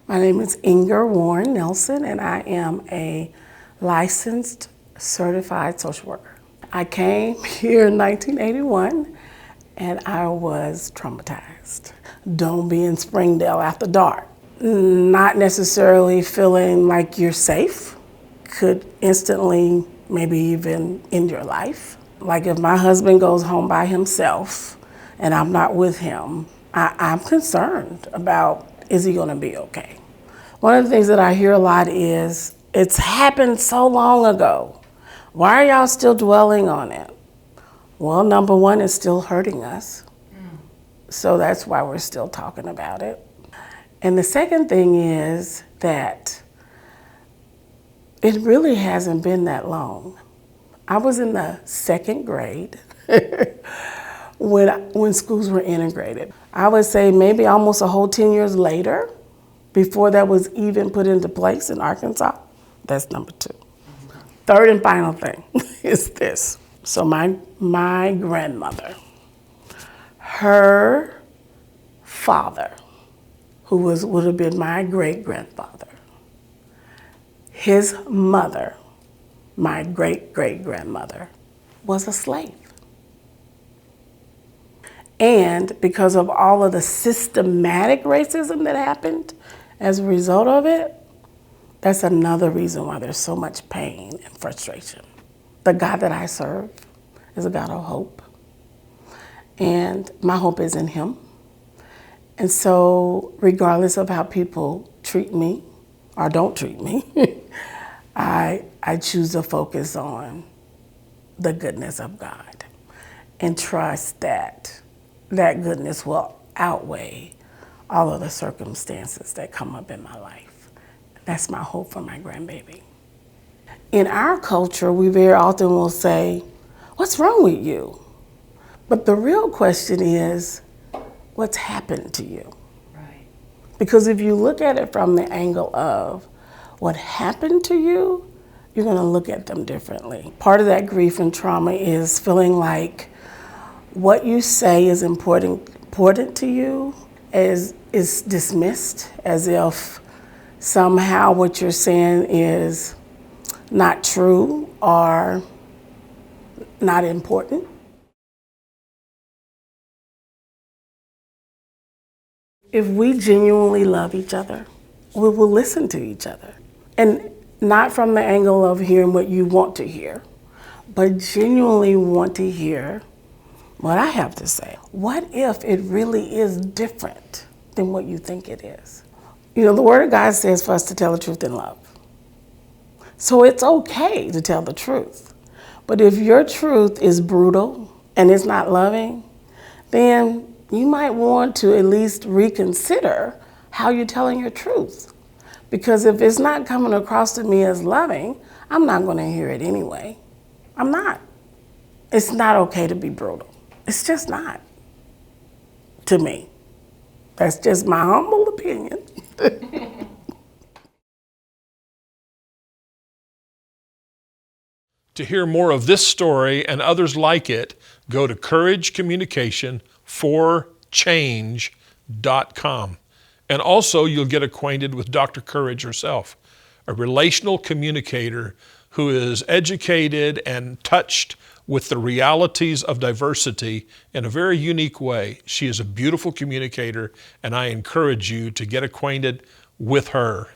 My name is Inger Warren Nelson, and I am a licensed certified social worker. I came here in 1981, and I was traumatized. Don't be in Springdale after dark. Not necessarily feeling like you're safe, could instantly maybe even end your life. Like if my husband goes home by himself and I'm not with him, I'm concerned about, is he gonna be okay? One of the things that I hear a lot is, it's happened so long ago. Why are y'all still dwelling on it? Well, number one, it's still hurting us. So that's why we're still talking about it. And the second thing is that it really hasn't been that long. I was in the second grade when schools were integrated. I would say maybe almost a whole 10 years later, before that was even put into place in Arkansas. That's number two. Third and final thing is this. So my grandmother, her father, who would have been my great-grandfather, his mother, my great-great-grandmother, was a slave. And because of all of the systematic racism that happened as a result of it, that's another reason why there's so much pain and frustration. The God that I serve is a God of hope. And my hope is in him. And so regardless of how people treat me or don't treat me, I choose to focus on the goodness of God and trust that that goodness will outweigh all of the circumstances that come up in my life. That's my hope for my grandbaby. In our culture, we very often will say, what's wrong with you? But the real question is, what's happened to you? Right. Because if you look at it from the angle of what happened to you, you're gonna look at them differently. Part of that grief and trauma is feeling like what you say is important to you is dismissed, as if somehow what you're saying is not true or not important. If we genuinely love each other, we will listen to each other. And not from the angle of hearing what you want to hear, but genuinely want to hear what I have to say. What if it really is different than what you think it is? You know, the Word of God says for us to tell the truth in love. So it's okay to tell the truth. But if your truth is brutal and it's not loving, then you might want to at least reconsider how you're telling your truth. Because if it's not coming across to me as loving, I'm not going to hear it anyway. I'm not. It's not okay to be brutal. It's just not, to me. That's just my humble opinion. To hear more of this story and others like it, go to couragecommunication4change.com. And also you'll get acquainted with Dr. Courage herself, a relational communicator who is educated and touched with the realities of diversity in a very unique way. She is a beautiful communicator, and I encourage you to get acquainted with her.